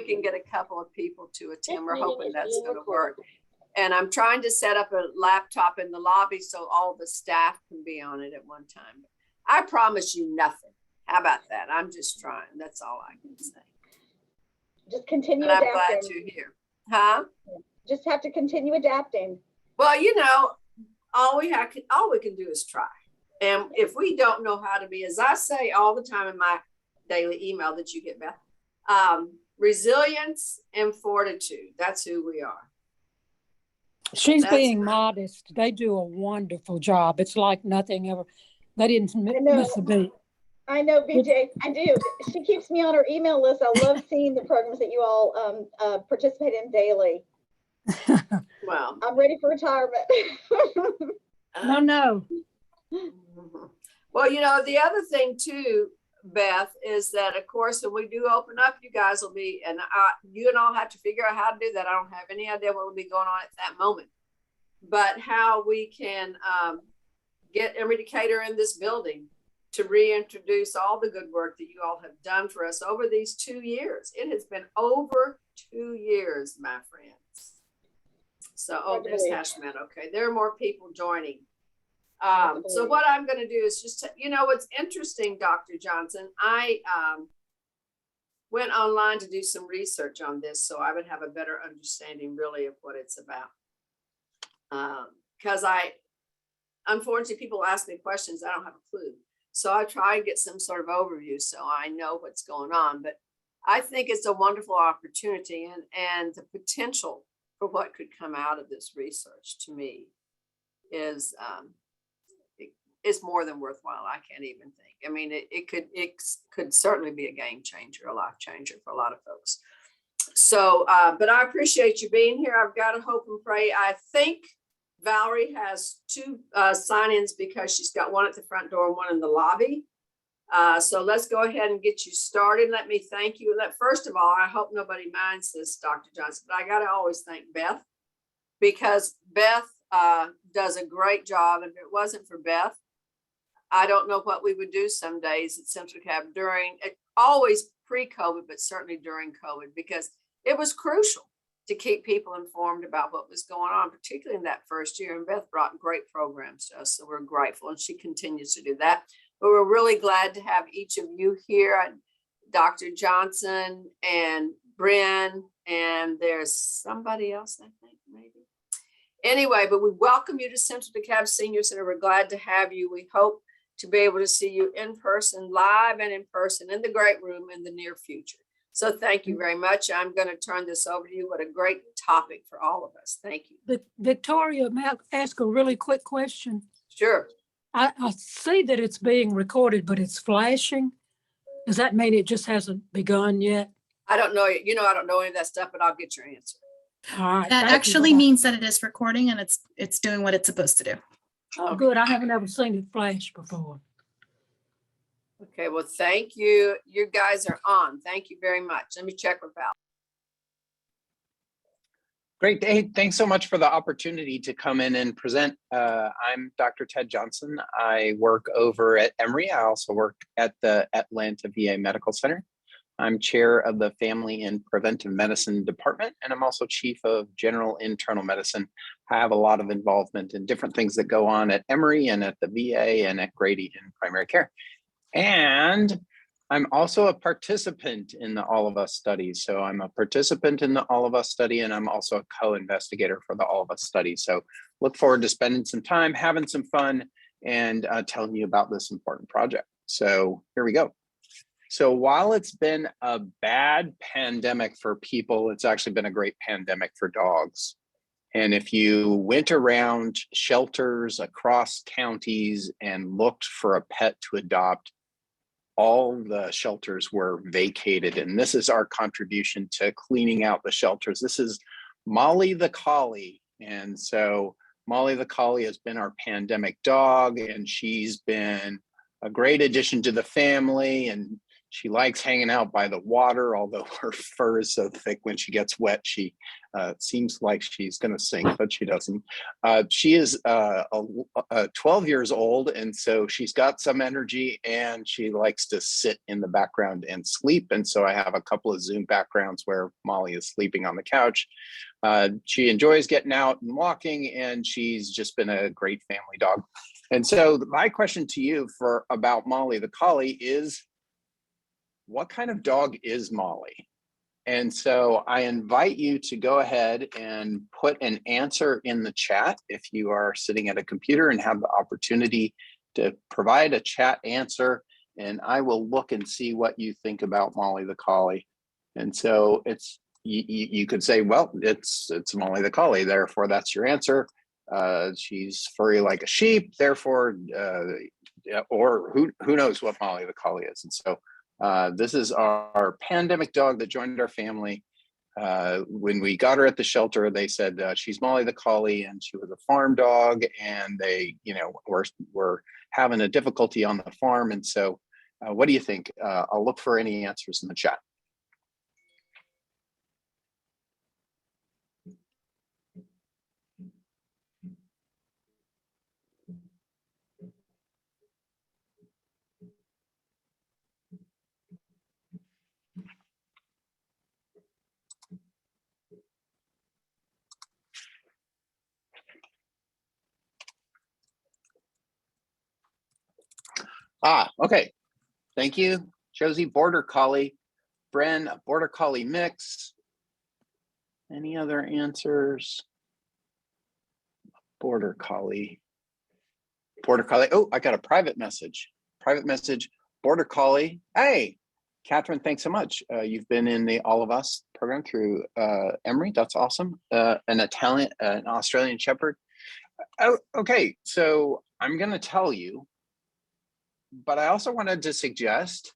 can get a couple of people to attend. We're hoping that's going to work. And I'm trying to set up a laptop in the lobby so all the staff can be on it at one time. I promise you nothing. How about that? I'm just trying. That's all I can say. Just continue and adapting. I'm glad you're here. Huh? Just have to continue adapting. Well, you know, all we can do is try. And if we don't know how to be, as I say all the time in my daily email that you get, Beth, resilience and fortitude. That's who we are. She's being modest. They do a wonderful job. It's like nothing ever. They didn't miss a beat. I know, BJ. I do. She keeps me on her email list. I love seeing the programs that you all participate in daily. Well, I'm ready for retirement. No. Well, you know, the other thing too, Beth, is that of course, when we do open up, you guys will be, and you and all have to figure out how to do that. I don't have any idea what will be going on at that moment, but how we can get Emory Decatur in this building to reintroduce all the good work that you all have done for us over these 2 years. It has been over 2 years, my friends. So, oh, there's Hashman. Okay, there are more people joining. So what I'm going to do is just, you know, what's interesting, Dr. Johnson, I went online to do some research on this so I would have a better understanding really of what it's about. Because unfortunately, people ask me questions, I don't have a clue. So I try and get some sort of overview so I know what's going on. But I think it's a wonderful opportunity and the potential for what could come out of this research to me is it's more than worthwhile. I can't even think. I mean, it could certainly be a game changer, a life changer for a lot of folks. So, but I appreciate you being here. I've got to hope and pray. I think Valerie has 2 sign-ins because she's got one at the front door and one in the lobby. So let's go ahead and get you started. Let me thank you. First of all, I hope nobody minds this, Dr. Johnson, but I got to always thank Beth because Beth does a great job. And if it wasn't for Beth, I don't know what we would do some days at Central Cab always pre-COVID, but certainly during COVID, because it was crucial to keep people informed about what was going on, particularly in that first year. And Beth brought great programs to us, so we're grateful, and she continues to do that. But we're really glad to have each of you here, Dr. Johnson and Bryn, and there's somebody else, I think, maybe. Anyway, but we welcome you to Central DeKalb Senior Center. We're glad to have you. We hope to be able to see you in person, live and in person, in the great room in the near future. So thank you very much. I'm going to turn this over to you. What a great topic for all of us. Thank you. Victoria, may I ask a really quick question? Sure. I see that it's being recorded, but it's flashing. Does that mean it just hasn't begun yet? I don't know. You know, I don't know any of that stuff, but I'll get your answer. All right. That actually means that it is recording and it's doing what it's supposed to do. Oh, good. I haven't ever seen it flash before. Okay, well, thank you. You guys are on. Thank you very much. Let me check with Val. Great. Hey, thanks so much for the opportunity to come in and present. I'm Dr. Ted Johnson. I work over at Emory. I also work at the Atlanta VA Medical Center. I'm chair of the Family and Preventive Medicine Department, and I'm also chief of General Internal Medicine. I have a lot of involvement in different things that go on at Emory and at the VA and at Grady in primary care. And I'm also a participant in the All of Us study. So I'm a participant in the All of Us study, and I'm also a co-investigator for the All of Us study. So look forward to spending some time, having some fun, and telling you about this important project. So here we go. So while it's been a bad pandemic for people, it's actually been a great pandemic for dogs. And if you went around shelters across counties and looked for a pet to adopt, all the shelters were vacated. And this is our contribution to cleaning out the shelters. This is Molly the Collie. And so Molly the Collie has been our pandemic dog, and she's been a great addition to the family. And She likes hanging out by the water, although her fur is so thick when she gets wet, she seems like she's going to sink, but she doesn't. She is 12 years old, and so she's got some energy, and she likes to sit in the background and sleep. And so I have a couple of Zoom backgrounds where Molly is sleeping on the couch. She enjoys getting out and walking, and she's just been a great family dog. And so my question to you about Molly the Collie is, what kind of dog is Molly? And so I invite you to go ahead and put an answer in the chat if you are sitting at a computer and have the opportunity to provide a chat answer, and I will look and see what you think about Molly the Collie. And so you could say, well, it's Molly the Collie, therefore that's your answer. She's furry like a sheep, therefore, or who knows what Molly the Collie is. And so this is our pandemic dog that joined our family. When we got her at the shelter, they said she's Molly the Collie, and she was a farm dog, and they, were having a difficulty on the farm. And so, what do you think? I'll look for any answers in the chat. Okay. Thank you, Josie. Border Collie. Bren, Border Collie mix. Any other answers? Border Collie. Border Collie. Oh, I got a private message. Private message. Border Collie. Hey, Catherine, thanks so much. You've been in the All of Us program through Emory. That's awesome. An Australian Shepherd. Oh, okay. So I'm going to tell you, but I also wanted to suggest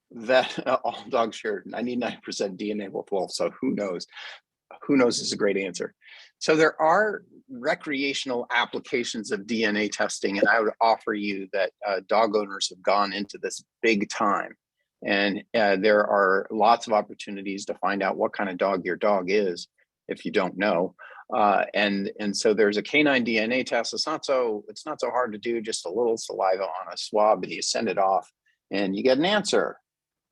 that all dogs share 99% DNA with wolves. So who knows? Who knows is a great answer. So there are recreational applications of DNA testing, and I would offer you that dog owners have gone into this big time. And there are lots of opportunities to find out what kind of dog your dog is if you don't know. And so there's a canine DNA test. It's not so hard to do, just a little saliva on a swab, and you send it off and you get an answer.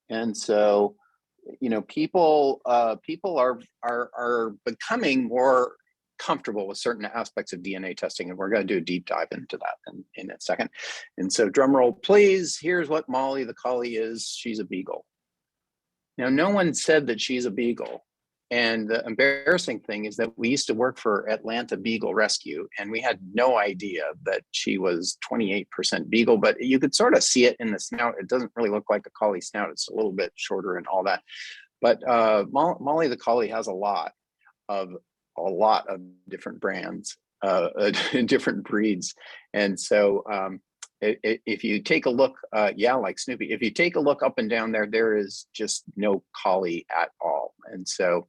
And so, people are becoming more comfortable with certain aspects of DNA testing, and we're going to do a deep dive into that in a second. And so, drum roll, please. Here's what Molly the Collie is. She's a beagle. Now, no one said that she's a beagle. And the embarrassing thing is that we used to work for Atlanta Beagle Rescue, and we had no idea that she was 28% beagle, but you could sort of see it in the snout. It doesn't really look like a collie snout. It's a little bit shorter and all that. But Molly the Collie has a lot of different brands, different breeds. And so if you take a look, like Snoopy, if you take a look up and down there is just no collie at all. And so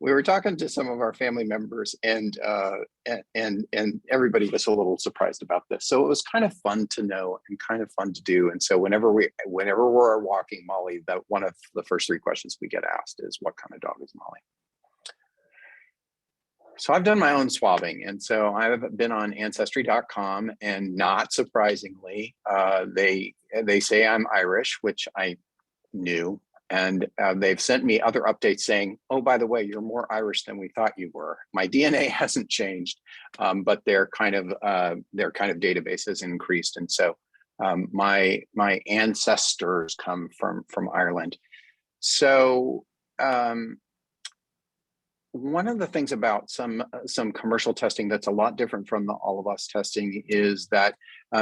we were talking to some of our family members, and everybody was a little surprised about this. So it was kind of fun to know and kind of fun to do. And so whenever we're walking Molly, that one of the first 3 questions we get asked is, what kind of dog is Molly? So I've done my own swabbing, and so I've been on ancestry.com, and not surprisingly, they say I'm Irish, which I knew, and they've sent me other updates saying, oh, by the way, you're more Irish than we thought you were. My DNA hasn't changed, but their kind of database has increased, and so my ancestors come from Ireland. So. One of the things about some commercial testing that's a lot different from the All of Us testing is that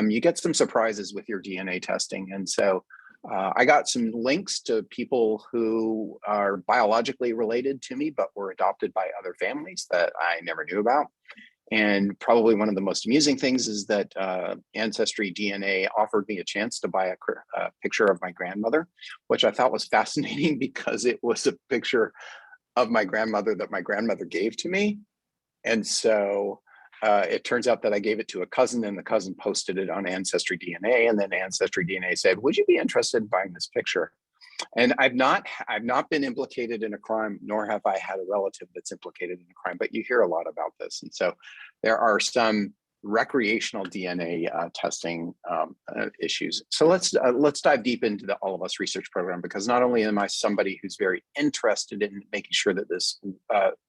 you get some surprises with your DNA testing. And so I got some links to people who are biologically related to me, but were adopted by other families that I never knew about. And probably one of the most amusing things is that Ancestry DNA offered me a chance to buy a picture of my grandmother, which I thought was fascinating because it was a picture of my grandmother that my grandmother gave to me. And so it turns out that I gave it to a cousin, and the cousin posted it on Ancestry DNA, and then Ancestry DNA said, would you be interested in buying this picture? And I've not been implicated in a crime, nor have I had a relative that's implicated in a crime, but you hear a lot about this. And so there are some recreational DNA testing issues. So let's dive deep into the All of Us research program, because not only am I somebody who's very interested in making sure that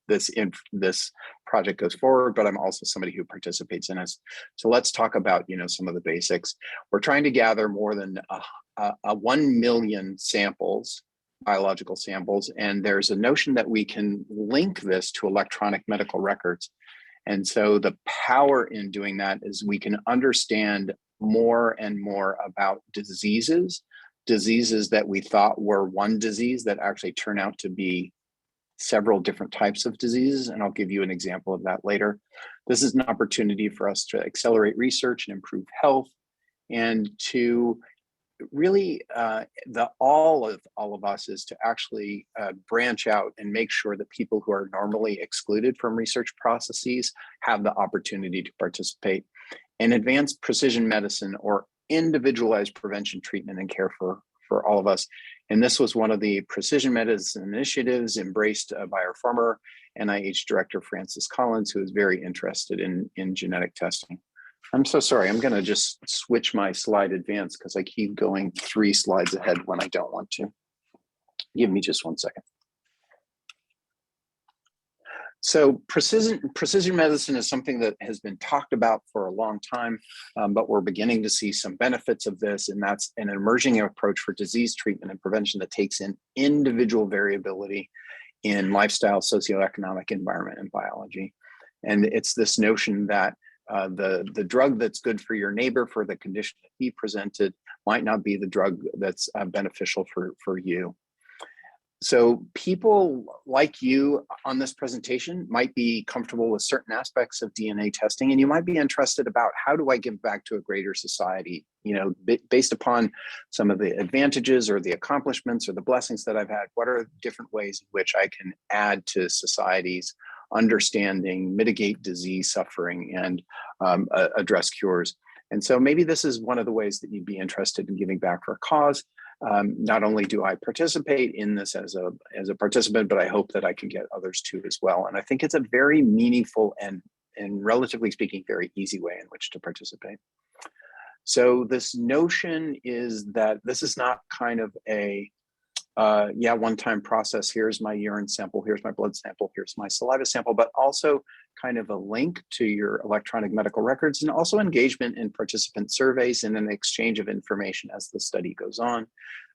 this project goes forward, but I'm also somebody who participates in it. So let's talk about some of the basics. We're trying to gather more than 1 million samples, biological samples, and there's a notion that we can link this to electronic medical records. And so the power in doing that is we can understand more and more about diseases that we thought were one disease that actually turn out to be several different types of diseases. And I'll give you an example of that later. This is an opportunity for us to accelerate research and improve health, and to really all of us is to actually branch out and make sure that people who are normally excluded from research processes have the opportunity to participate in advanced precision medicine or individualized prevention, treatment, and care for all of us. And this was one of the precision medicine initiatives embraced by our former NIH director, Francis Collins, who is very interested in genetic testing. I'm so sorry, I'm gonna just switch my slide advance because I keep going 3 slides ahead when I don't want to. Give me just 1 second. So precision medicine is something that has been talked about for a long time, but we're beginning to see some benefits of this, and that's an emerging approach for disease treatment and prevention that takes in individual variability in lifestyle, socioeconomic environment, and biology. And it's this notion that the drug that's good for your neighbor for the condition that he presented might not be the drug that's beneficial for you. So people like you on this presentation might be comfortable with certain aspects of DNA testing, and you might be interested about how do I give back to a greater society, based upon some of the advantages or the accomplishments or the blessings that I've had. What are different ways in which I can add to society's understanding, mitigate disease suffering, and address cures? And so maybe this is one of the ways that you'd be interested in giving back for a cause. Not only do I participate in this as a participant, but I hope that I can get others too as well. And I think it's a very meaningful and relatively speaking, very easy way in which to participate. So this notion is that this is not kind of a one-time process. Here's my urine sample, here's my blood sample, here's my saliva sample, but also kind of a link to your electronic medical records, and also engagement in participant surveys and an exchange of information as the study goes on.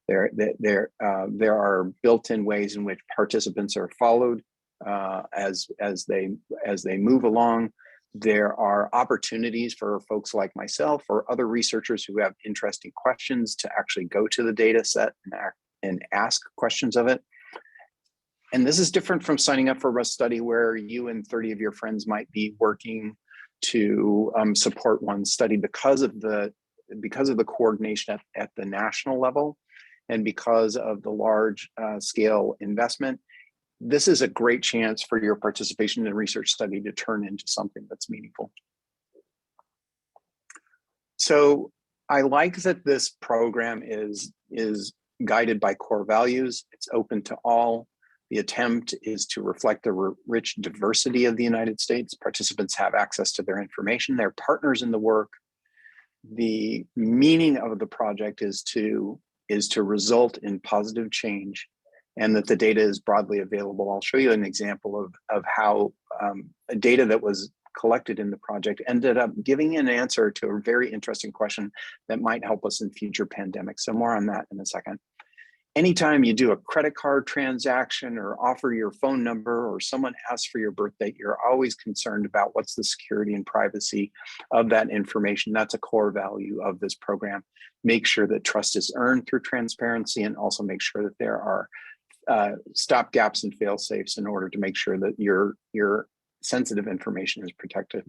There are built-in ways in which participants are followed as they move along. There are opportunities for folks like myself or other researchers who have interesting questions to actually go to the data set and ask questions of it. And this is different from signing up for a study where you and 30 of your friends might be working to support one study because of the coordination at the national level, and because of the large scale investment. This is a great chance for your participation in a research study to turn into something that's meaningful. So I like that this program is guided by core values. It's open to all. The attempt is to reflect the rich diversity of the United States. Participants have access to their information. They're partners in the work. The meaning of the project is to result in positive change, and that the data is broadly available. I'll show you an example of how data that was collected in the project ended up giving an answer to a very interesting question that might help us in future pandemics. So more on that in a second. Anytime you do a credit card transaction or offer your phone number or someone asks for your birth date, you're always concerned about what's the security and privacy of that information. That's a core value of this program. Make sure that trust is earned through transparency, and also make sure that there are stop gaps and fail safes in order to make sure that your sensitive information is protected.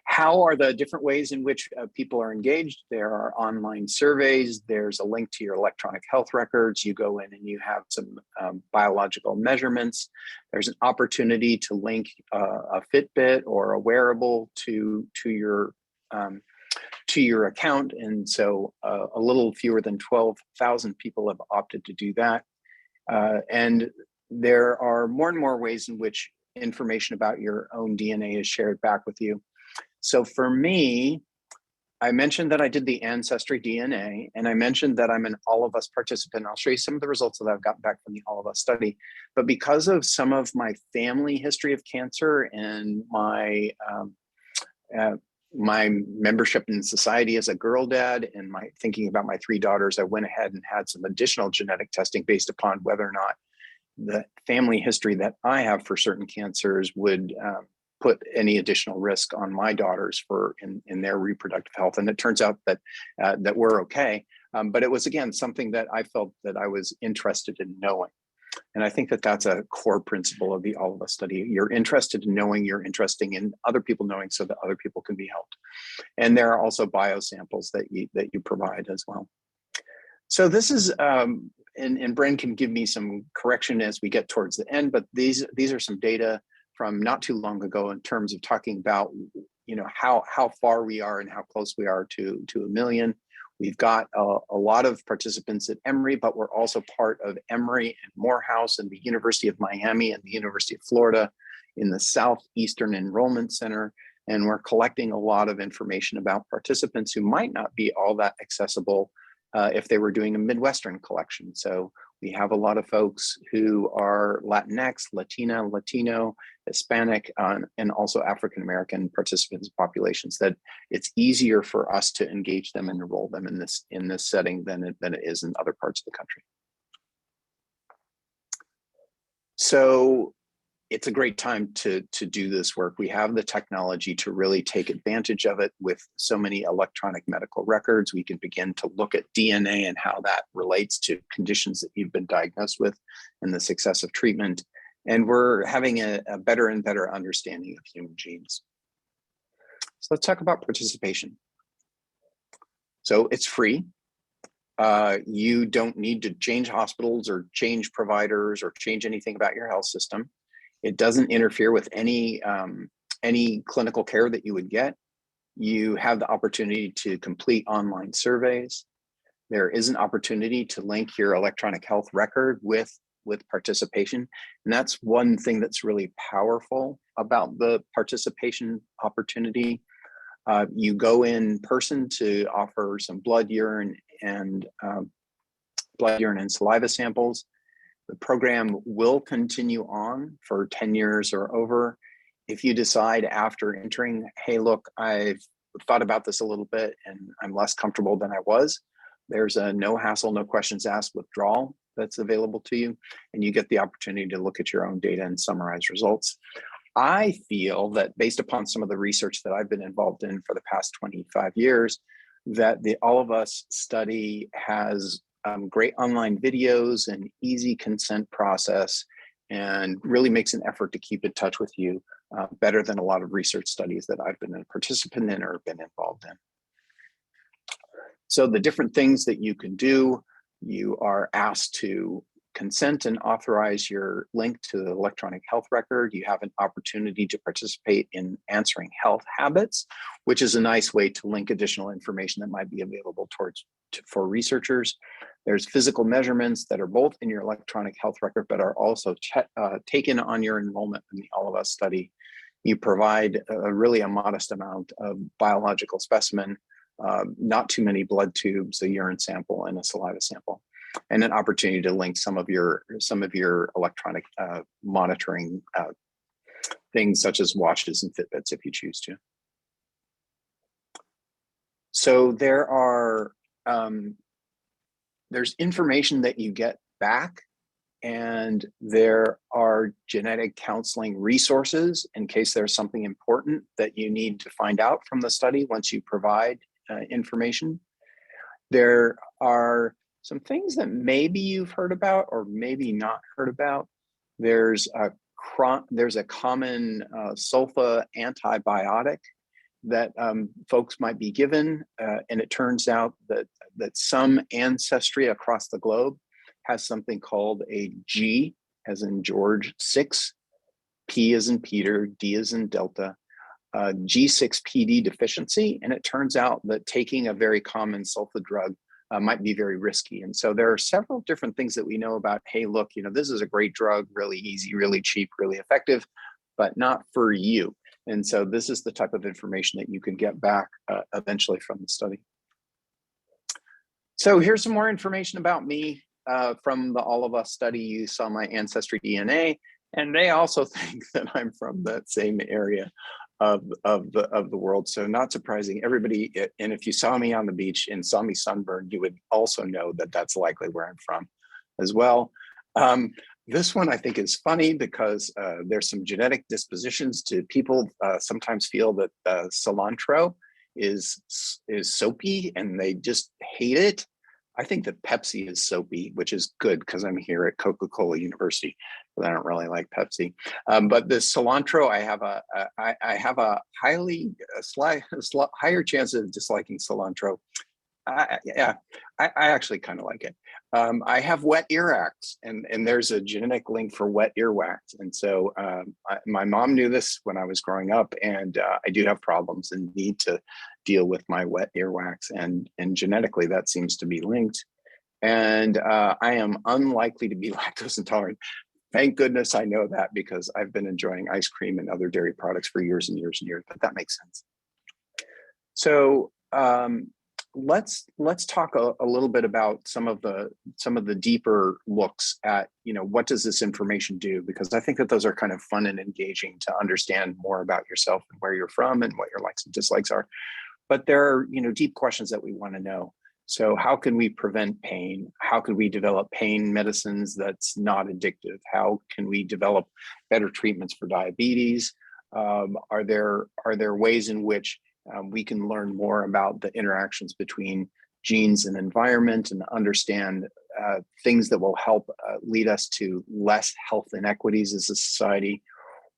How are the different ways in which people are engaged? There are online surveys. There's a link to your electronic health records. You go in and you have some biological measurements. There's an opportunity to link a Fitbit or a wearable to your account. And so a little fewer than 12,000 people have opted to do that. And there are more and more ways in which information about your own DNA is shared back with you. So for me, I mentioned that I did the Ancestry DNA, and I mentioned that I'm an All of Us participant. I'll show you some of the results that I've gotten back from the All of Us study. But because of some of my family history of cancer and my membership in society as a girl dad and my thinking about my 3 daughters, I went ahead and had some additional genetic testing based upon whether or not the family history that I have for certain cancers would put any additional risk on my daughters in their reproductive health. And it turns out that that we're okay. But it was, again, something that I felt that I was interested in knowing. And I think that that's a core principle of the All of Us study. You're interested in knowing, you're interested in other people knowing so that other people can be helped. And there are also biosamples that you provide as well. So this is, and Bren can give me some correction as we get towards the end, but these are some data from not too long ago in terms of talking about, how far we are and how close we are to 1 million. We've got a lot of participants at Emory, but we're also part of Emory and Morehouse and the University of Miami and the University of Florida in the Southeastern Enrollment Center. And we're collecting a lot of information about participants who might not be all that accessible if they were doing a Midwestern collection. So we have a lot of folks who are Latinx, Latina, Latino, Hispanic, and also African-American participants populations that it's easier for us to engage them and enroll them in this setting than it is in other parts of the country. So it's a great time to do this work. We have the technology to really take advantage of it with so many electronic medical records. We can begin to look at DNA and how that relates to conditions that you've been diagnosed with and the success of treatment. And we're having a better and better understanding of human genes. So let's talk about participation. So it's free. You don't need to change hospitals or change providers or change anything about your health system. It doesn't interfere with any clinical care that you would get. You have the opportunity to complete online surveys. There is an opportunity to link your electronic health record with participation. And that's one thing that's really powerful about the participation opportunity. You go in person to offer some blood, urine, and saliva samples. The program will continue on for 10 years or over. If you decide after entering, hey, look, I've thought about this a little bit and I'm less comfortable than I was, there's a no hassle, no questions asked withdrawal that's available to you. And you get the opportunity to look at your own data and summarize results. I feel that based upon some of the research that I've been involved in for the past 25 years, that the All of Us study has great online videos and easy consent process and really makes an effort to keep in touch with you better than a lot of research studies that I've been a participant in or been involved in. So the different things that you can do, you are asked to consent and authorize your link to the electronic health record. You have an opportunity to participate in answering health habits, which is a nice way to link additional information that might be available for researchers. There's physical measurements that are both in your electronic health record, but are also taken on your enrollment in the All of Us study. You provide really a modest amount of biological specimen, not too many blood tubes, a urine sample, and a saliva sample, and an opportunity to link some of your electronic monitoring things such as watches and Fitbits if you choose to. So there's information that you get back, and there are genetic counseling resources in case there's something important that you need to find out from the study once you provide information. There are some things that maybe you've heard about or maybe not heard about. There's a common sulfa antibiotic that folks might be given, and it turns out that some ancestry across the globe has something called a G, as in George, 6, P as in Peter, D as in Delta, G6PD deficiency, and it turns out that taking a very common sulfa drug might be very risky. And so there are several different things that we know about, hey, look, this is a great drug, really easy, really cheap, really effective, but not for you. And so this is the type of information that you can get back eventually from the study. So here's some more information about me from the All of Us study. You saw my ancestry DNA, and they also think that I'm from that same area of the world. So not surprising, everybody. And if you saw me on the beach and saw me sunburned, you would also know that that's likely where I'm from as well. This one I think is funny because there's some genetic dispositions to people sometimes feel that cilantro is soapy and they just hate it. I think that Pepsi is soapy, which is good because I'm here at Coca-Cola University, but I don't really like Pepsi. But the cilantro, I have a higher chance of disliking cilantro. I actually kind of like it. I have wet earwax, and there's a genetic link for wet earwax. And so my mom knew this when I was growing up, and I do have problems and need to deal with my wet earwax, and genetically that seems to be linked. And I am unlikely to be lactose intolerant. Thank goodness I know that, because I've been enjoying ice cream and other dairy products for years and years and years, but that makes sense. So let's talk a little bit about some of the deeper looks at, what does this information do? Because I think that those are kind of fun and engaging to understand more about yourself and where you're from and what your likes and dislikes are. But there are, deep questions that we want to know. So how can we prevent pain? How can we develop pain medicines that's not addictive? How can we develop better treatments for diabetes? Are there ways in which we can learn more about the interactions between genes and environment and understand things that will help lead us to less health inequities as a society?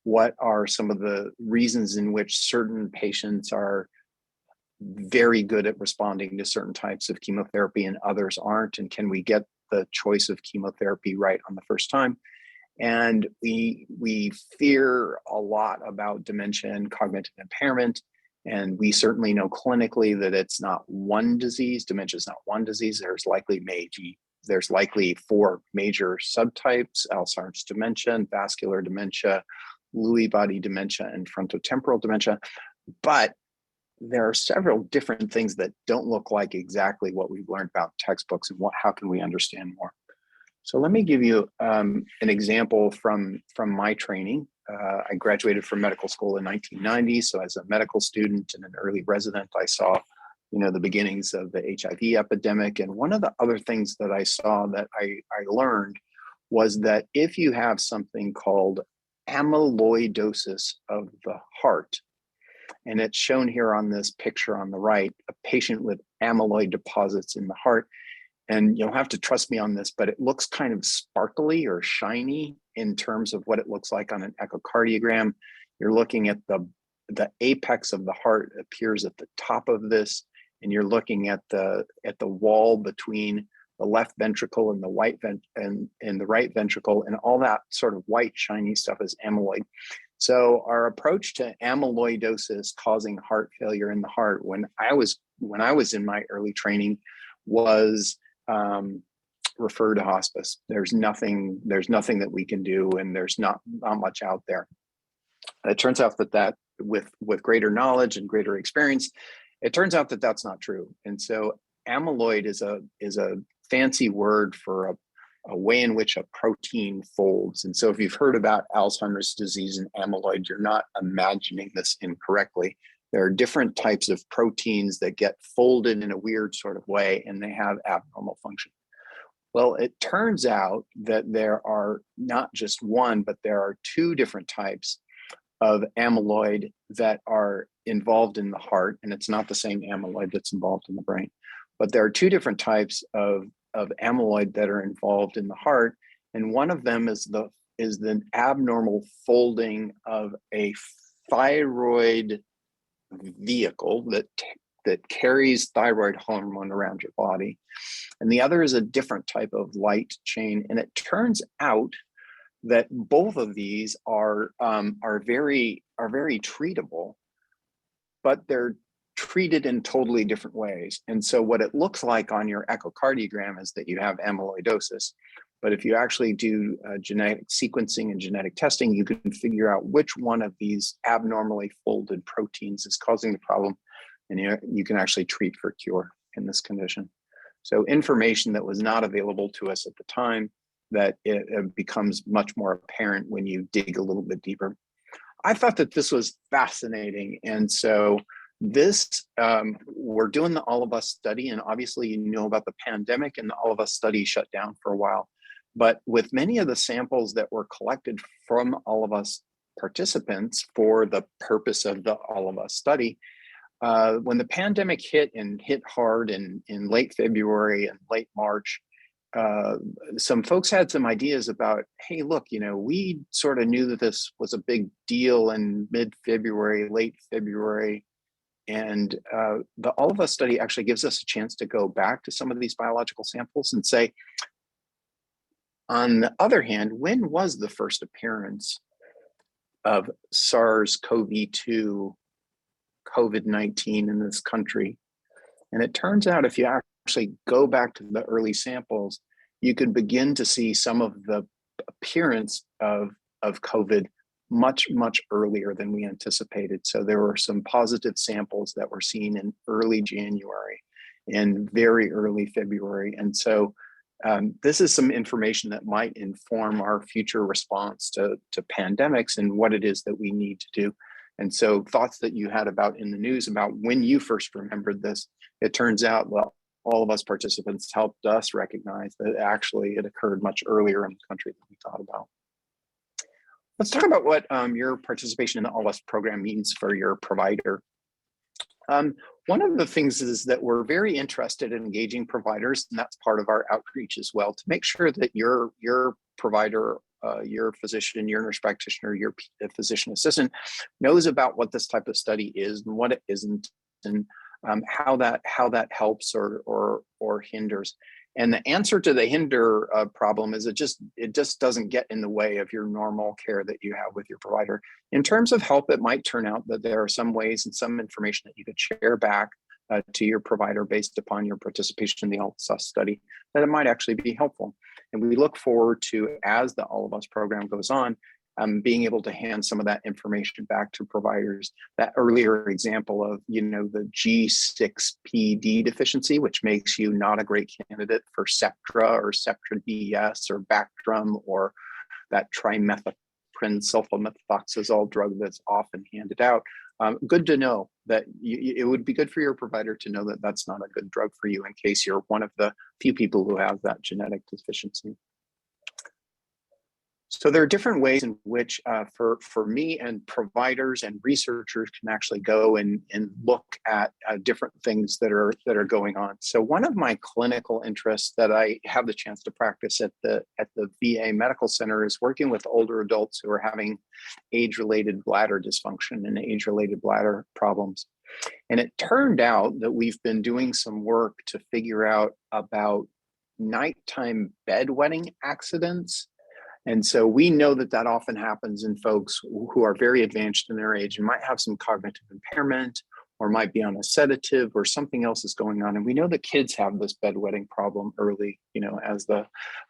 What are some of the reasons in which certain patients are very good at responding to certain types of chemotherapy and others aren't? And can we get the choice of chemotherapy right on the first time? And we fear a lot about dementia and cognitive impairment. And we certainly know clinically that it's not one disease. Dementia is not one disease. There's likely 4 major subtypes: Alzheimer's dementia and vascular dementia, Lewy body dementia, and frontotemporal dementia. But there are several different things that don't look like exactly what we've learned about textbooks, and how can we understand more? So let me give you an example from my training. I graduated from medical school in 1990. So as a medical student and an early resident, I saw, the beginnings of the HIV epidemic. And one of the other things that I saw that I learned was that if you have something called amyloidosis of the heart, and it's shown here on this picture on the right, a patient with amyloid deposits in the heart. And you'll have to trust me on this, but it looks kind of sparkly or shiny in terms of what it looks like on an echocardiogram. You're looking at the apex of the heart appears at the top of this, and you're looking at the wall between the left ventricle and the right ventricle, and all that sort of white shiny stuff is amyloid. So our approach to amyloidosis causing heart failure in the heart, when I was in my early training, was refer to hospice. There's nothing that we can do, and there's not much out there. It turns out that with greater knowledge and greater experience, it turns out that that's not true. And so amyloid is a fancy word for a way in which a protein folds. And so if you've heard about Alzheimer's disease and amyloid, you're not imagining this incorrectly. There are different types of proteins that get folded in a weird sort of way, and they have abnormal function. Well, it turns out that there are not just one, but there are 2 different types of amyloid that are involved in the heart, and it's not the same amyloid that's involved in the brain. But there are 2 different types of amyloid that are involved in the heart, and one of them is the abnormal folding of a thyroid vehicle that carries thyroid hormone around your body, and the other is a different type of light chain. And it turns out that both of these are very treatable, but they're treated in totally different ways. And so what it looks like on your echocardiogram is that you have amyloidosis. But if you actually do genetic sequencing and genetic testing, you can figure out which one of these abnormally folded proteins is causing the problem. And you can actually treat for cure in this condition. So information that was not available to us at the time, that it becomes much more apparent when you dig a little bit deeper. I thought that this was fascinating. And so this, we're doing the All of Us study, and obviously you know about the pandemic, and the All of Us study shut down for a while. But with many of the samples that were collected from All of Us participants for the purpose of the All of Us study, when the pandemic hit hard in late February and late March, some folks had some ideas about, hey, look, we sort of knew that this was a big deal in mid-February, late February. And the All of Us study actually gives us a chance to go back to some of these biological samples and say, on the other hand, when was the first appearance of SARS-CoV-2, COVID-19 in this country? And it turns out if you actually go back to the early samples, you could begin to see some of the appearance of COVID much, much earlier than we anticipated. So there were some positive samples that were seen in early January and very early February. And so this is some information that might inform our future response to pandemics and what it is that we need to do. And so thoughts that you had about in the news about when you first remembered this, it turns out, well, all of us participants helped us recognize that actually it occurred much earlier in the country than we thought about. Let's talk about what your participation in the All of Us program means for your provider. One of the things is that we're very interested in engaging providers, and that's part of our outreach as well, to make sure that your provider, your physician, your nurse practitioner, your physician assistant knows about what this type of study is and what it isn't, and how that helps or hinders. And the answer to the hinder problem is it just doesn't get in the way of your normal care that you have with your provider. In terms of help, it might turn out that there are some ways and some information that you could share back to your provider based upon your participation in the All of Us study, that it might actually be helpful. And we look forward to, as the All of Us program goes on, being able to hand some of that information back to providers. That earlier example of, the G6PD deficiency, which makes you not a great candidate for Septra or Septra DS or Bactrim, or that trimethoprim sulfamethoxazole drug that's often handed out. Good to know that it would be good for your provider to know that that's not a good drug for you in case you're one of the few people who have that genetic deficiency. So there are different ways in which for me and providers and researchers can actually go and look at different things that are going on. So one of my clinical interests that I have the chance to practice at the VA Medical Center is working with older adults who are having age-related bladder dysfunction and age-related bladder problems. And it turned out that we've been doing some work to figure out about nighttime bedwetting accidents. And so we know that often happens in folks who are very advanced in their age and might have some cognitive impairment or might be on a sedative or something else is going on. And we know that kids have this bedwetting problem early. As the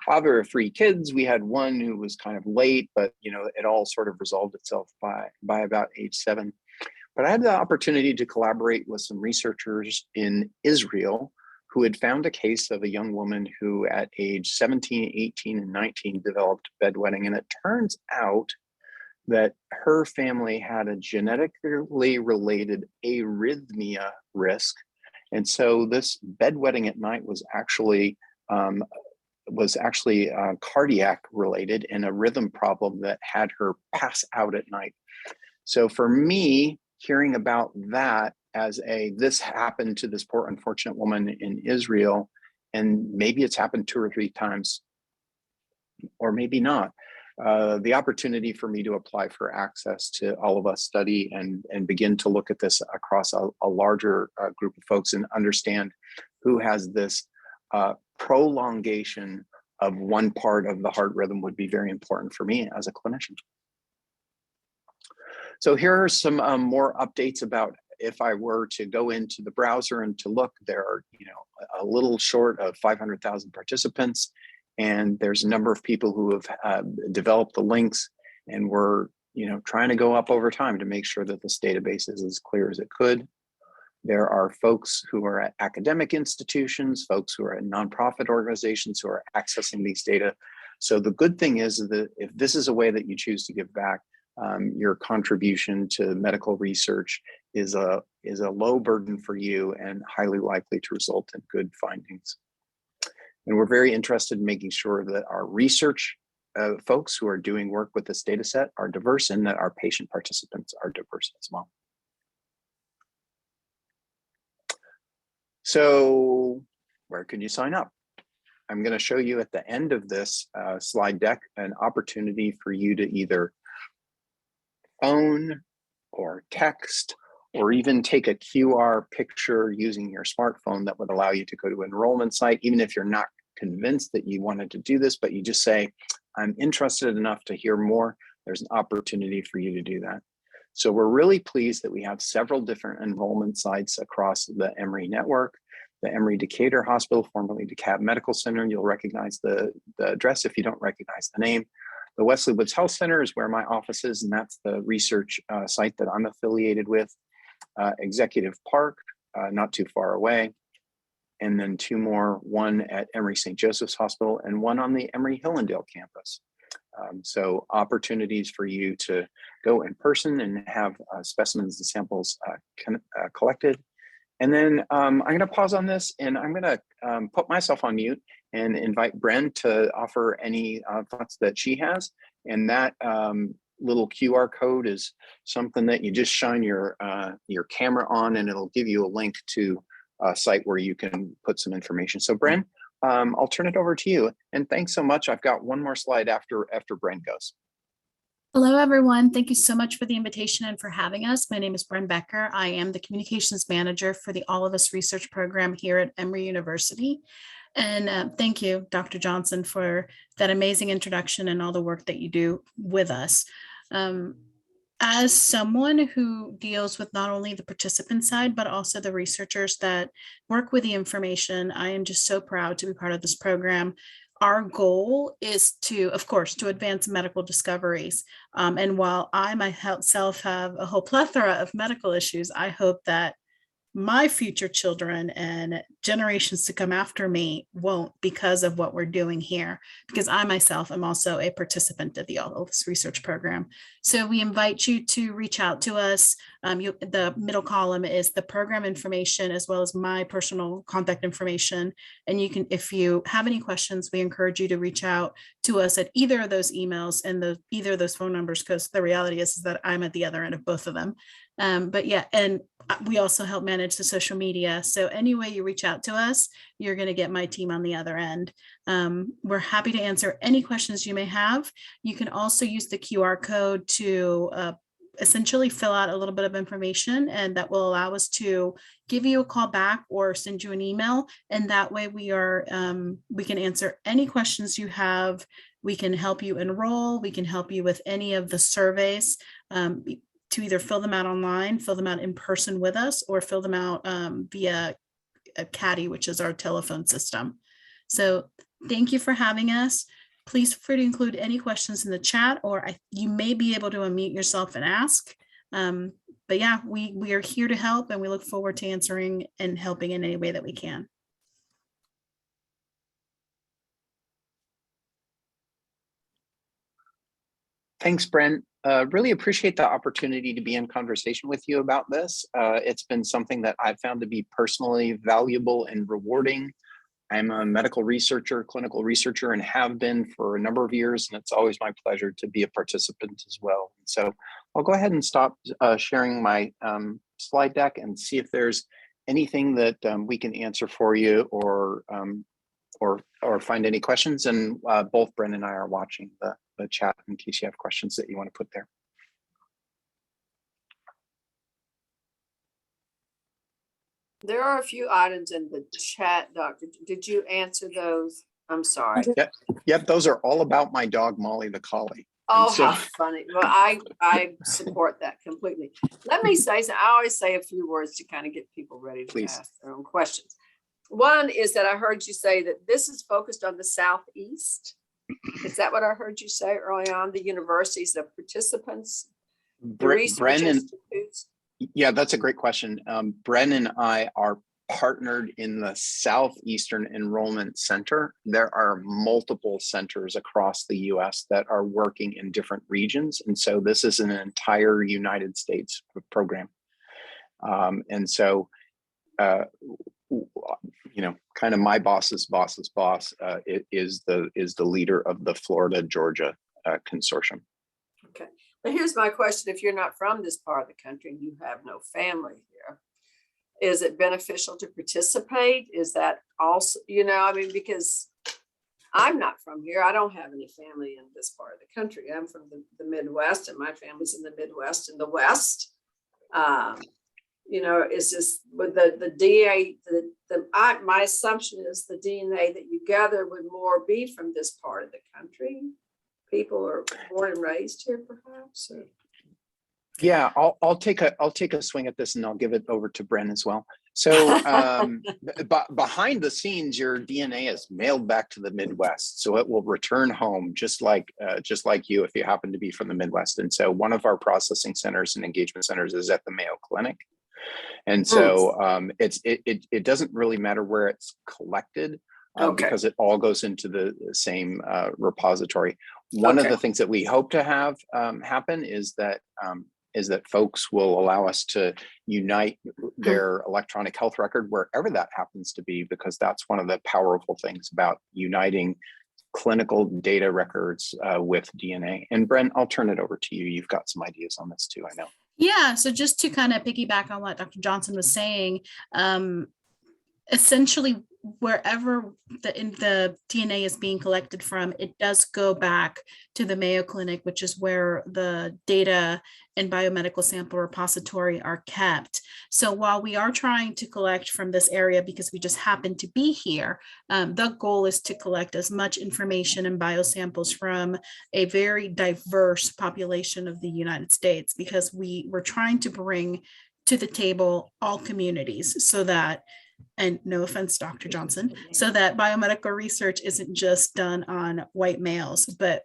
father of 3 kids, we had one who was kind of late, but it all sort of resolved itself by about age 7. But I had the opportunity to collaborate with some researchers in Israel who had found a case of a young woman who at age 17, 18, and 19 developed bedwetting. And it turns out that her family had a genetically related arrhythmia risk. And so this bedwetting at night was actually cardiac related and a rhythm problem that had her pass out at night. So for me, hearing about that as this happened to this poor unfortunate woman in Israel, and maybe it's happened 2 or 3 times, or maybe not. the opportunity for me to apply for access to All of Us study and begin to look at this across a larger group of folks and understand who has this prolongation of one part of the heart rhythm would be very important for me as a clinician. So here are some more updates about if I were to go into the browser and to look. There are, a little short of 500,000 participants, and there's a number of people who have developed the links, and we're, trying to go up over time to make sure that this database is as clear as it could. There are folks who are at academic institutions, folks who are at nonprofit organizations who are accessing these data. So the good thing is that if this is a way that you choose to give back, your contribution to medical research is a low burden for you and highly likely to result in good findings. And we're very interested in making sure that our research folks who are doing work with this data set are diverse and that our patient participants are diverse as well. So where can you sign up? I'm going to show you at the end of this slide deck an opportunity for you to either phone or text or even take a QR picture using your smartphone that would allow you to go to Enrollment Site, even if you're not convinced that you wanted to do this, but you just say, I'm interested enough to hear more. There's an opportunity for you to do that. So we're really pleased that we have several different enrollment sites across the Emory network. The Emory Decatur Hospital, formerly DeKalb Medical Center. You'll recognize the address if you don't recognize the name. The Wesley Woods Health Center is where my office is, and that's the research site that I'm affiliated with. Executive Park, not too far away. And then two more, one at Emory St. Joseph's Hospital and one on the Emory Hillendale campus. So opportunities for you to go in person and have specimens and samples collected. And then I'm going to pause on this and I'm going to put myself on mute and invite Bren to offer any thoughts that she has. And that little QR code is something that you just shine your camera on and it'll give you a link to a site where you can put some information. So Bren, I'll turn it over to you. And thanks so much. I've got one more slide after Bren goes. Hello, everyone. Thank you so much for the invitation and for having us. My name is Bren Becker. I am the communications manager for the All of Us research program here at Emory University. And thank you, Dr. Johnson, for that amazing introduction and all the work that you do with us. As someone who deals with not only the participant side, but also the researchers that work with the information, I am just so proud to be part of this program. Our goal is to, of course, to advance medical discoveries. And while I myself have a whole plethora of medical issues, I hope that my future children and generations to come after me won't, because of what we're doing here, because I myself am also a participant of the All of Us research program. So we invite you to reach out to us. The middle column is the program information as well as my personal contact information. And you can, if you have any questions, we encourage you to reach out to us at either of those emails and either of those phone numbers, because the reality is that I'm at the other end of both of them. But yeah, and we also help manage the social media. So any way you reach out to us, you're going to get my team on the other end. We're happy to answer any questions you may have. You can also use the QR code to essentially fill out a little bit of information, and that will allow us to give you a call back or send you an email. And that way we can answer any questions you have. We can help you enroll. We can help you with any of the surveys. To either fill them out online, fill them out in person with us, or fill them out via a Caddy, which is our telephone system. So thank you for having us. Please feel free to include any questions in the chat, or you may be able to unmute yourself and ask. But yeah, we are here to help, and we look forward to answering and helping in any way that we can. Thanks, Brent. Really appreciate the opportunity to be in conversation with you about this. It's been something that I've found to be personally valuable and rewarding. I'm a medical researcher, clinical researcher, and have been for a number of years, and it's always my pleasure to be a participant as well. So I'll go ahead and stop sharing my slide deck and see if there's anything that we can answer for you or or find any questions. And both Bren and I are watching the chat in case you have questions that you want to put there. There are a few items in the chat, Doctor. Did you answer those? I'm sorry. Yep, those are all about my dog, Molly the Collie. Oh, so- how funny. Well, I support that completely. Let me say, so I always say a few words to kind of get people ready to Please. ask their own questions. One is that I heard you say that this is focused on the Southeast. Is that what I heard you say early on? The universities, the participants, the research Bren and institutes? yeah, that's a great question. Bren and I are partnered in the Southeastern Enrollment Center. There are multiple centers across the US that are working in different regions. And so this is an entire United States program. And so, you know, kind of my boss's boss's boss is the leader of the Florida, Georgia consortium. Okay. Now here's my question. If you're not from this part of the country and you have no family here, is it beneficial to participate? Is that also, you know, I mean, because I'm not from here. I don't have any family in this part of the country. I'm from the Midwest, and my family's in the Midwest and the West. You know, it's just with the DNA, my assumption is the DNA that you gather would more be from this part of the country. People are born and raised here, perhaps. Or... Yeah, I'll take a swing at this, and I'll give it over to Bren as well. So behind the scenes, your DNA is mailed back to the Midwest, so it will return home just like you if you happen to be from the Midwest. And so one of our processing centers and engagement centers is at the Mayo Clinic, and so it doesn't really matter where it's collected. Because it all goes into the same repository. One of the things that we hope to have happen is that folks will allow us to unite their electronic health record wherever that happens to be, because that's one of the powerful things about uniting clinical data records with DNA. And Bren, I'll turn it over to you. You've got some ideas on this too, I know. Yeah, so just to kind of piggyback on what Dr. Johnson was saying, essentially wherever the DNA is being collected from, it does go back to the Mayo Clinic, which is where the data and biomedical sample repository are kept. So while we are trying to collect from this area because we just happen to be here, the goal is to collect as much information and biosamples from a very diverse population of the United States, because we're trying to bring to the table all communities so that, and no offense, Dr. Johnson, so that biomedical research isn't just done on white males, but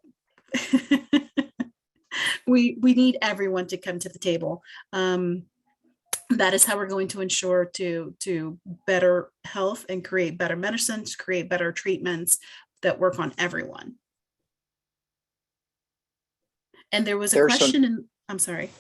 we need everyone to come to the table. That is how we're going to ensure to better health and create better medicines, create better treatments that work on everyone. And there was a question, I'm sorry.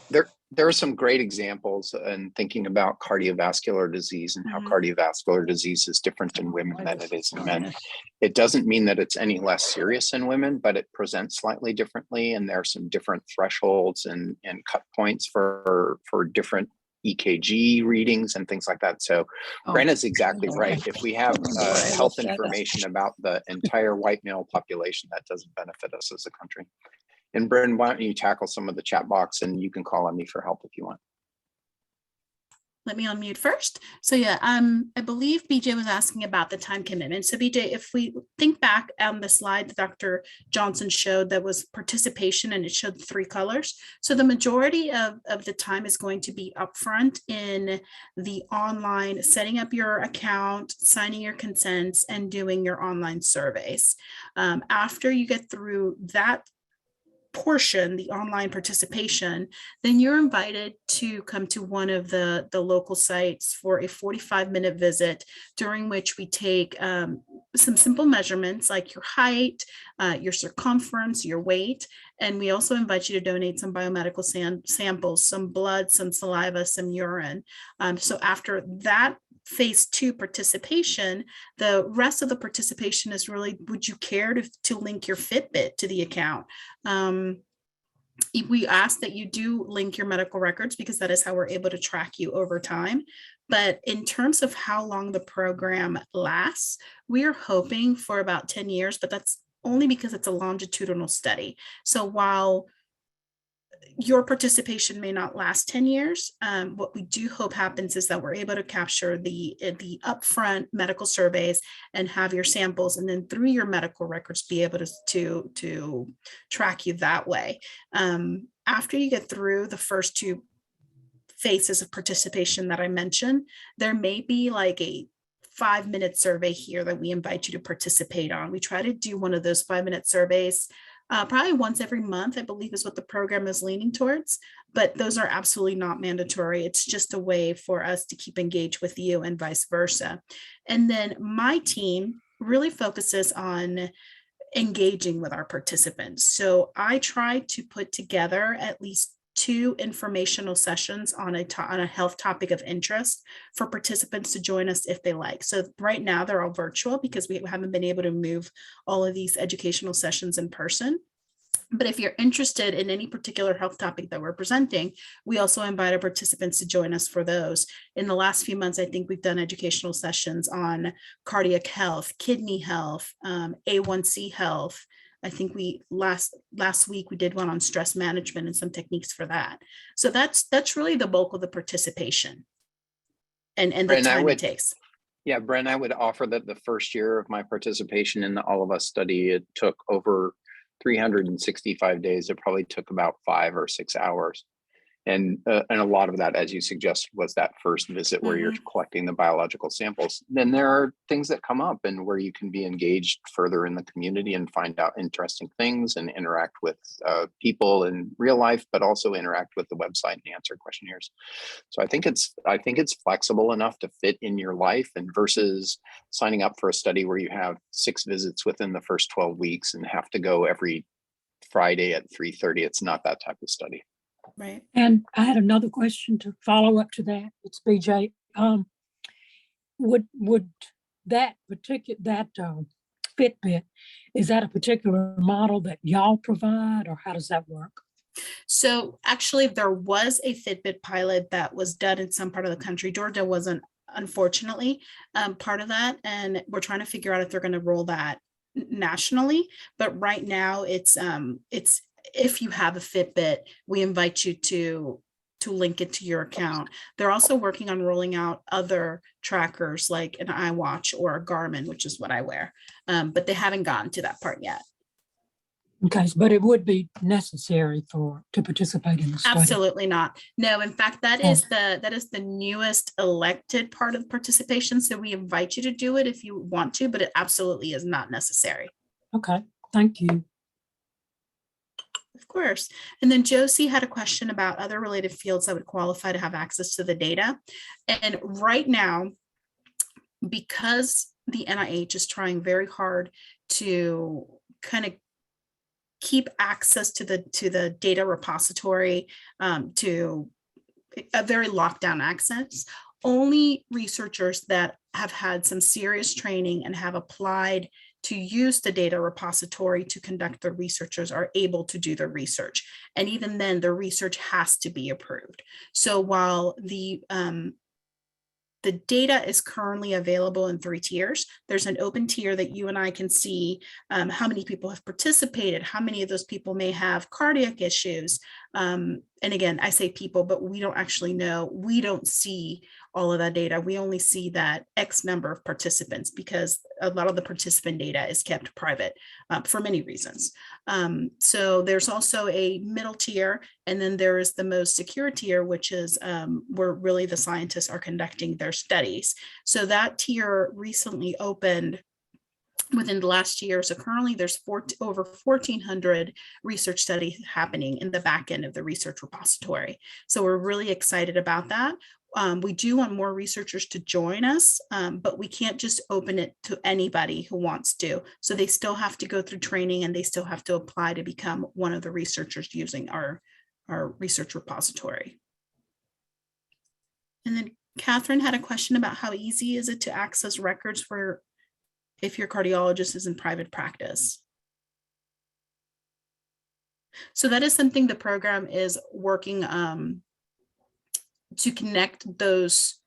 There are some great examples in thinking about cardiovascular disease and how cardiovascular disease is different in women than it is in men. It doesn't mean that it's any less serious in women, but it presents slightly differently. And there are some different thresholds and cut points for different EKG readings and things like that. So Bren is exactly right. If we have health information about the entire white male population, that doesn't benefit us as a country. And Bren, why don't you tackle some of the chat box, and you can call on me for help if you want. Let me unmute first. So yeah, I believe BJ was asking about the time commitment. So BJ, if we think back on the slide that Dr. Johnson showed, that was participation, and it showed 3 colors. So the majority of the time is going to be upfront in the online, setting up your account, signing your consents, and doing your online surveys. After you get through that portion, the online participation, then you're invited to come to one of the local sites for a 45-minute visit, during which we take some simple measurements like your height, your circumference, your weight, and we also invite you to donate some biomedical samples, some blood, some saliva, some urine. So after that phase 2 participation, the rest of the participation is really, would you care to link your Fitbit to the account? we ask that you do link your medical records because that is how we're able to track you over time. But in terms of how long the program lasts, we are hoping for about 10 years, but that's only because it's a longitudinal study. So while your participation may not last 10 years. What we do hope happens is that we're able to capture the upfront medical surveys and have your samples, and then through your medical records, be able to track you that way. After you get through the first two phases of participation that I mentioned, there may be like a 5-minute survey here that we invite you to participate on. We try to do one of those 5-minute surveys probably once every month, I believe is what the program is leaning towards, but those are absolutely not mandatory. It's just a way for us to keep engaged with you and vice versa. And then my team really focuses on engaging with our participants. So I try to put together at least 2 informational sessions on a health topic of interest for participants to join us if they like. So right now they're all virtual because we haven't been able to move all of these educational sessions in person. But if you're interested in any particular health topic that we're presenting, we also invite our participants to join us for those. In the last few months, I think we've done educational sessions on cardiac health, kidney health, A1C health. I think last week we did one on stress management and some techniques for that. So that's really the bulk of the participation and the time it takes. Yeah, Bren, I would offer that the first year of my participation in the All of Us study, it took over 365 days. It probably took about 5 or 6 hours. And a lot of that, as you suggested, was that first visit where you're collecting the biological samples. Then there are things that come up and where you can be engaged further in the community and find out interesting things and interact with people in real life, but also interact with the website and answer questionnaires. So I think it's flexible enough to fit in your life, and versus signing up for a study where you have 6 visits within the first 12 weeks and have to go every Friday at 3:30. It's not that type of study. Right. And I had another question to follow up to that. It's BJ. Would that Fitbit, is that a particular model that y'all provide, or how does that work? So actually there was a Fitbit pilot that was done in some part of the country. Georgia wasn't, unfortunately, part of that. And we're trying to figure out if they're going to roll that nationally. But right now it's if you have a Fitbit, we invite you to link it to your account. They're also working on rolling out other trackers like an iWatch or a Garmin, which is what I wear, but they haven't gotten to that part yet. Okay, but it would be necessary to participate in the study. Absolutely not. No, in fact, that is the newest elected part of participation. So we invite you to do it if you want to, but it absolutely is not necessary. Okay, thank you. Of course. And then Josie had a question about other related fields that would qualify to have access to the data. And right now, because the NIH is trying very hard to kind of keep access to the data repository, to a very locked down access, only researchers that have had some serious training and have applied to use the data repository to conduct their researchers are able to do their research. And even then, the research has to be approved. So while the data is currently available in 3 tiers. There's an open tier that you and I can see how many people have participated, how many of those people may have cardiac issues. And again, I say people, but we don't actually know. We don't see all of that data. We only see that X number of participants because a lot of the participant data is kept private for many reasons. So there's also a middle tier, and then there is the most secure tier, which is where really the scientists are conducting their studies. So that tier recently opened within the last year. So currently there's over 1,400 research studies happening in the back end of the research repository. So we're really excited about that. We do want more researchers to join us, but we can't just open it to anybody who wants to. So they still have to go through training and they still have to apply to become one of the researchers using our research repository. And then Catherine had a question about how easy is it to access records for if your cardiologist is in private practice. So that is something the program is working to connect those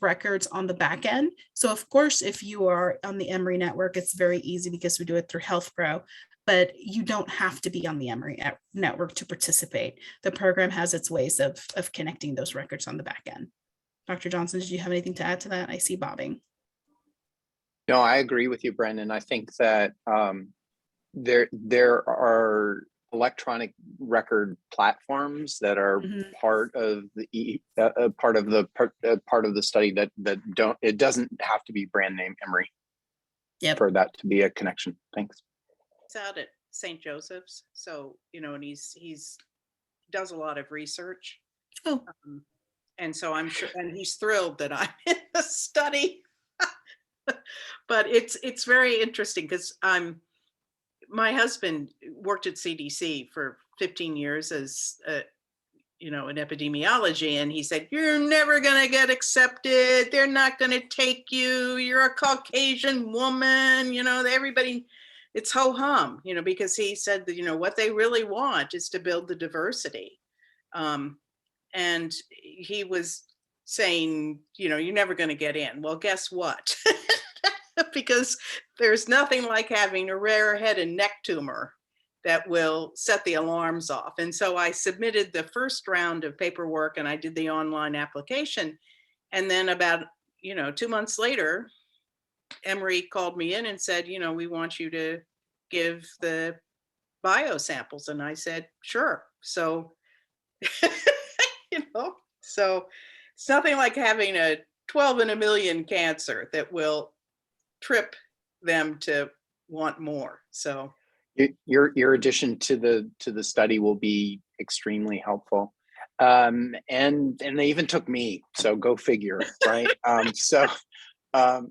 records on the back end. So of course, if you are on the Emory network, it's very easy because we do it through HealthPro, but you don't have to be on the Emory network to participate. The program has its ways of connecting those records on the back end. Dr. Johnson, did you have anything to add to that? I see bobbing. No, I agree with you, Brendan. I think that there are electronic record platforms that are part of the part of the study that it doesn't have to be brand name Emory. Yep. For that to be a connection. Thanks. It's out at St. Joseph's, so and he's does a lot of research. Oh. And so I'm sure, and he's thrilled that I'm in the study. But it's very interesting because my husband worked at CDC for 15 years as in epidemiology, and he said, "You're never going to get accepted. They're not going to take you. You're a Caucasian woman. Everybody, it's ho hum. Because he said that what they really want is to build the diversity." And he was saying, "You're never going to get in." Well, guess what? Because there's nothing like having a rare head and neck tumor that will set the alarms off. And so I submitted the first round of paperwork and I did the online application. And then about, 2 months later, Emory called me in and said, "We want you to give the bio samples." And I said, "Sure." So, so it's nothing like having a 12 in a million cancer that will trip them to want more. So your addition to the study will be extremely helpful. And they even took me, so go figure, right? So I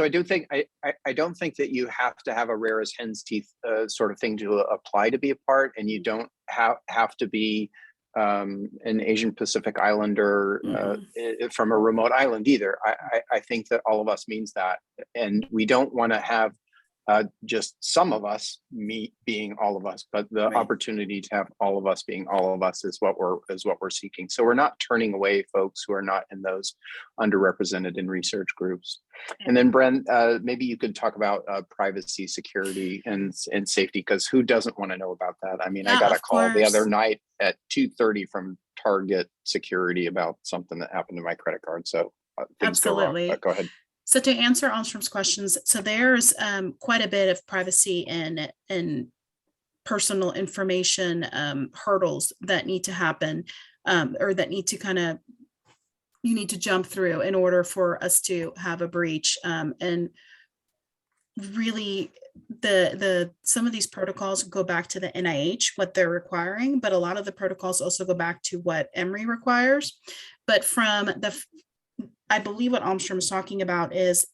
do think I don't think that you have to have a rare as hen's teeth sort of thing to apply to be a part, and you don't have to be an Asian Pacific Islander from a remote island either. I think that all of us means that, and we don't want to have just some of us being all of us, but the opportunity to have all of us being all of us is what we're seeking. So we're not turning away folks who are not in those underrepresented in research groups. And then Bren, maybe you could talk about privacy, security, and safety, because who doesn't want to know about that? I mean, I got a call the other night at 2:30 from Target security about something that happened to my credit card. So things go wrong. But go ahead. So to answer Alstrom's questions, so there's quite a bit of privacy and personal information hurdles that need to happen or that need to you need to jump through in order for us to have a breach. And really some of these protocols go back to the NIH, what they're requiring, but a lot of the protocols also go back to what Emory requires. But I believe what Almstrom is talking about is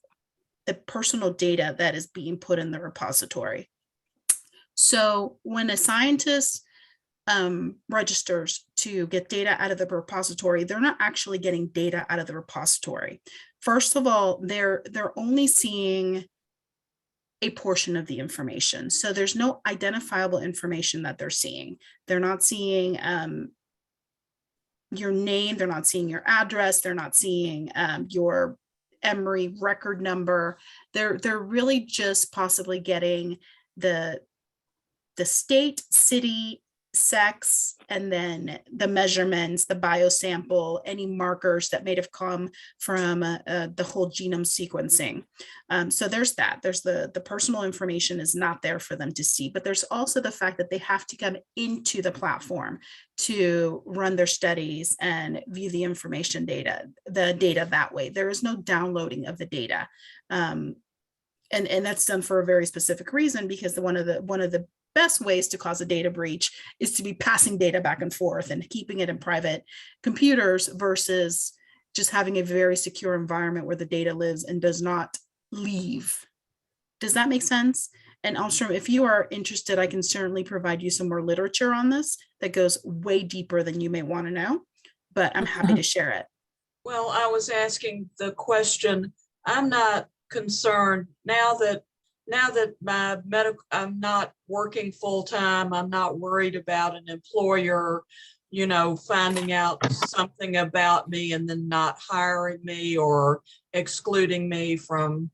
the personal data that is being put in the repository. So when a scientist registers to get data out of the repository, they're not actually getting data out of the repository. First of all, they're only seeing a portion of the information. So there's no identifiable information that they're seeing. They're not seeing your name, they're not seeing your address, they're not seeing your Emory record number. They're really just possibly getting the state, city, sex, and then the measurements, the biosample, any markers that may have come from the whole genome sequencing. So there's that. There's the personal information is not there for them to see, but there's also the fact that they have to come into the platform to run their studies and view the the data that way. There is no downloading of the data. And that's done for a very specific reason, because one of the best ways to cause a data breach is to be passing data back and forth and keeping it in private computers versus just having a very secure environment where the data lives and does not leave. Does that make sense? And Alstrom, if you are interested, I can certainly provide you some more literature on this that goes way deeper than you may want to know, but I'm happy to share it. Well, I was asking the question, I'm not concerned now that now that I'm not working full-time, I'm not worried about an employer, finding out something about me and then not hiring me or excluding me from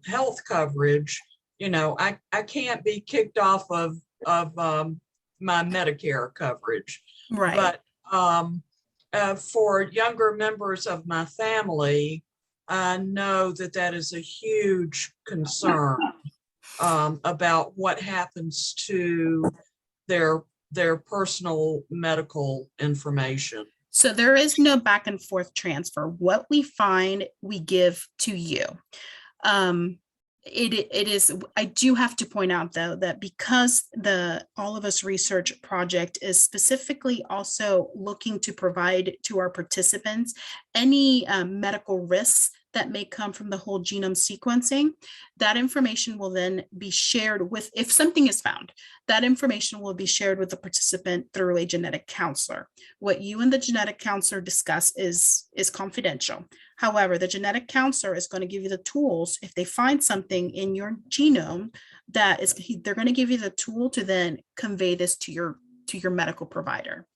health coverage. I can't be kicked off of my Medicare coverage. Right. But for younger members of my family, I know that is a huge concern about what happens to their personal medical information. So there is no back and forth transfer. What we find, we give to you. It is, I do have to point out though, that because the All of Us research project is specifically also looking to provide to our participants any medical risks that may come from the whole genome sequencing, that information will then be shared with, if something is found, that information will be shared with the participant through a genetic counselor. What you and the genetic counselor discuss is confidential. However, the genetic counselor is going to give you the tools. If they find something in your genome they're going to give you the tool to then convey this to your medical provider.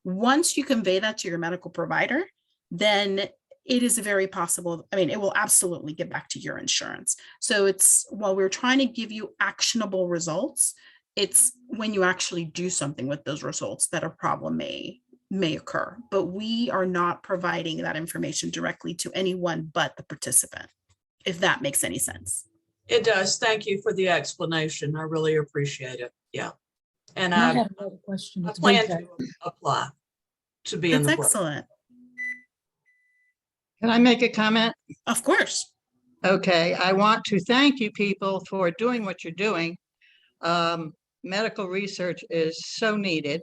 Once you convey that to your medical provider, then it is very possible. It will absolutely get back to your insurance. So while we're trying to give you actionable results, it's when you actually do something with those results that a problem may occur. But we are not providing that information directly to anyone but the participant, if that makes any sense. It does. Thank you for the explanation. I really appreciate it. Yeah. And I I have another question. It's plan BJ. to apply to be in That's the program. excellent. Can I make a comment? Of course. Okay, I want to thank you people for doing what you're doing. Medical research is so needed,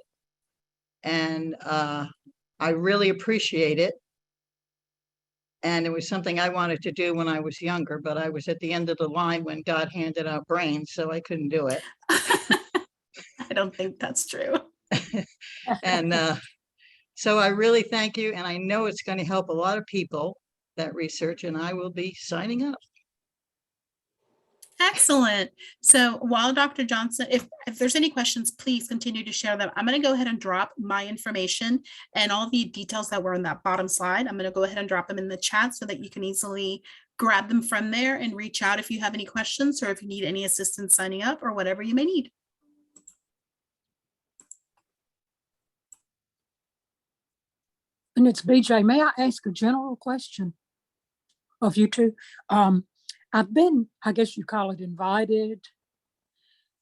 and I really appreciate it. And it was something I wanted to do when I was younger, but I was at the end of the line when God handed out brains, so I couldn't do it. I don't think that's true. And so I really thank you, and I know it's going to help a lot of people, that research, and I will be signing up. Excellent. So while Dr. Johnson, if there's any questions, please continue to share them. I'm going to go ahead and drop my information and all the details that were on that bottom slide. I'm going to go ahead and drop them in the chat so that you can easily grab them from there and reach out if you have any questions or if you need any assistance signing up or whatever you may need. And it's BJ. May I ask a general question of you two? I've been, I guess you call it, invited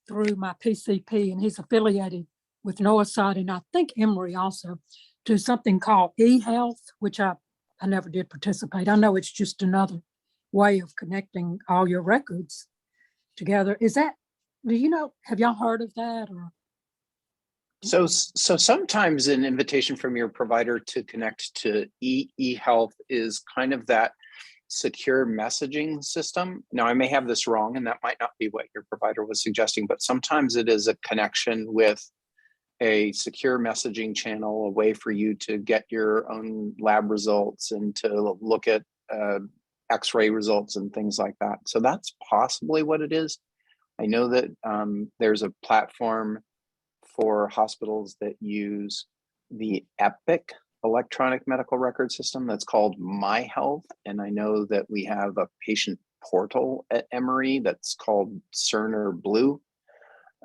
through my PCP, and he's affiliated with NOAASide, and I think Emory also, to something called EHealth, which I never did participate. I know it's just another way of connecting all your records together. Is that, do you know, have y'all heard of that? Or? So sometimes an invitation from your provider to connect to EHealth is kind of that secure messaging system. Now, I may have this wrong, and that might not be what your provider was suggesting, but sometimes it is a connection with a secure messaging channel, a way for you to get your own lab results and to look at X-ray results and things like that. So that's possibly what it is. I know that there's a platform for hospitals that use the Epic electronic medical record system that's called MyHealth. And I know that we have a patient portal at Emory that's called Cerner Blue.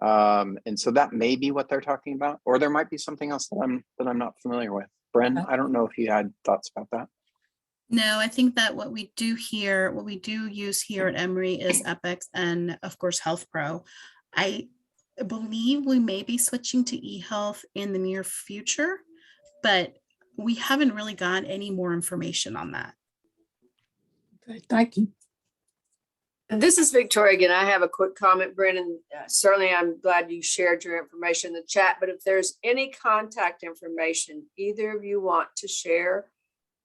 And so that may be what they're talking about, or there might be something else that I'm not familiar with. Bren, I don't know if you had thoughts about that. No, I think that what we do use here at Emory is Epic and of course Health Pro. I believe we may be switching to eHealth in the near future, but we haven't really gotten any more information on that. Okay, thank you. This is Victoria again. I have a quick comment, Brennan. Certainly, I'm glad you shared your information in the chat, but if there's any contact information either of you want to share,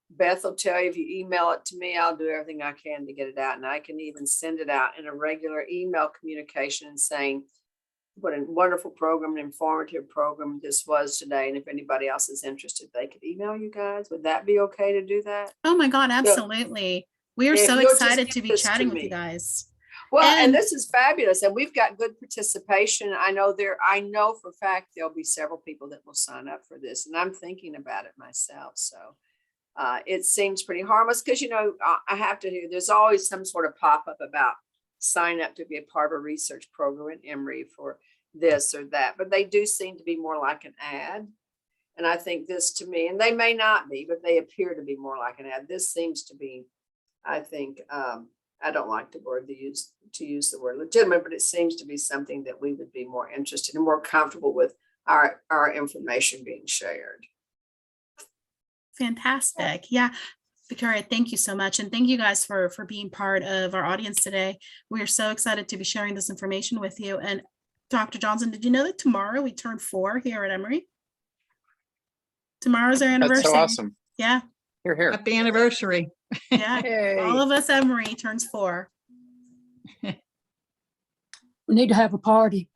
Beth will tell you. If you email it to me, I'll do everything I can to get it out. And I can even send it out in a regular email communication saying what a wonderful program, an informative program this was today. And if anybody else is interested, they could email you guys. Would that be okay to do that? Oh my God, absolutely. We are If so you'll just excited give to be this to chatting with me. you guys. Well, and And- this is fabulous, and we've got good participation. I know for a fact there'll be several people that will sign up for this, and I'm thinking about it myself, so. It seems pretty harmless, because, I have to hear, there's always some sort of pop-up about sign up to be a part of a research program at Emory for this or that, but they do seem to be more like an ad. And I think this, to me, and they may not be, but they appear to be more like an ad. This seems to be, I think, I don't like the word to use the word legitimate, but it seems to be something that we would be more interested and more comfortable with our information being shared. Fantastic. Yeah. Victoria, thank you so much. And thank you guys for being part of our audience today. We are so excited to be sharing this information with you. And Dr. Johnson, did you know that tomorrow we turn 4 here at Emory? Tomorrow's our anniversary. That's so awesome. Yeah. Here. Happy anniversary. Yeah. Yay. All of us Emory turns 4. We need to have a party.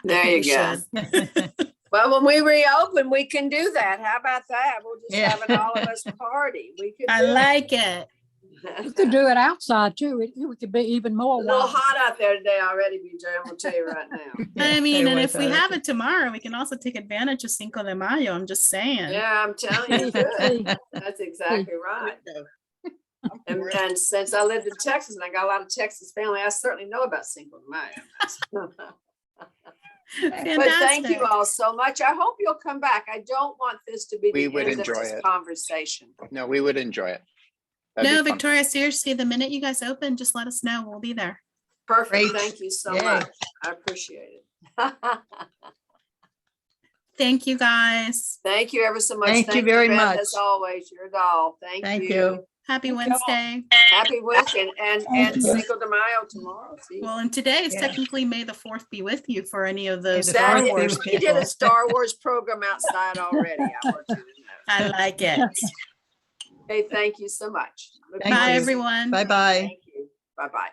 There We you go. should. Well, when we reopen, we can do that. How about that? We'll just Yeah. have an all of us party. We could. I do it. like it. We could do it outside too. It could be even more A little wild. hot out there today already, BJ. I'm gonna tell you right now. I mean, It and was if we hot. have it tomorrow, we can also take advantage of Cinco de Mayo. I'm just saying. Yeah, I'm telling you, good. That's exactly right. And since I lived in Texas and I got a lot of Texas family, I certainly know about Cinco de Mayo. But thank you Fantastic. all so much. I hope you'll come back. I don't want this to be We the would end of enjoy this it. conversation. No, we would enjoy it. That'd be No, fun. Victoria, seriously, the minute you guys open, just let us know. We'll be there. Perfect. Great. Thank you so Yay. much. I appreciate it. Thank you, guys. Thank you ever so much. Thank you very Beth, much. As always, you're a doll. Thank you. Happy Thank y'all. Wednesday. Happy weekend and Thank you. Cinco de Mayo tomorrow. See? Well, and today is Yeah. technically May the 4th be with you for any of those the Star 4th be Wars with We did people. a Star Wars program outside already. I want you to know. I like it. Hey, thank you so much. Look Thank Bye, you. everyone. Bye-bye. Thank you. Bye-bye.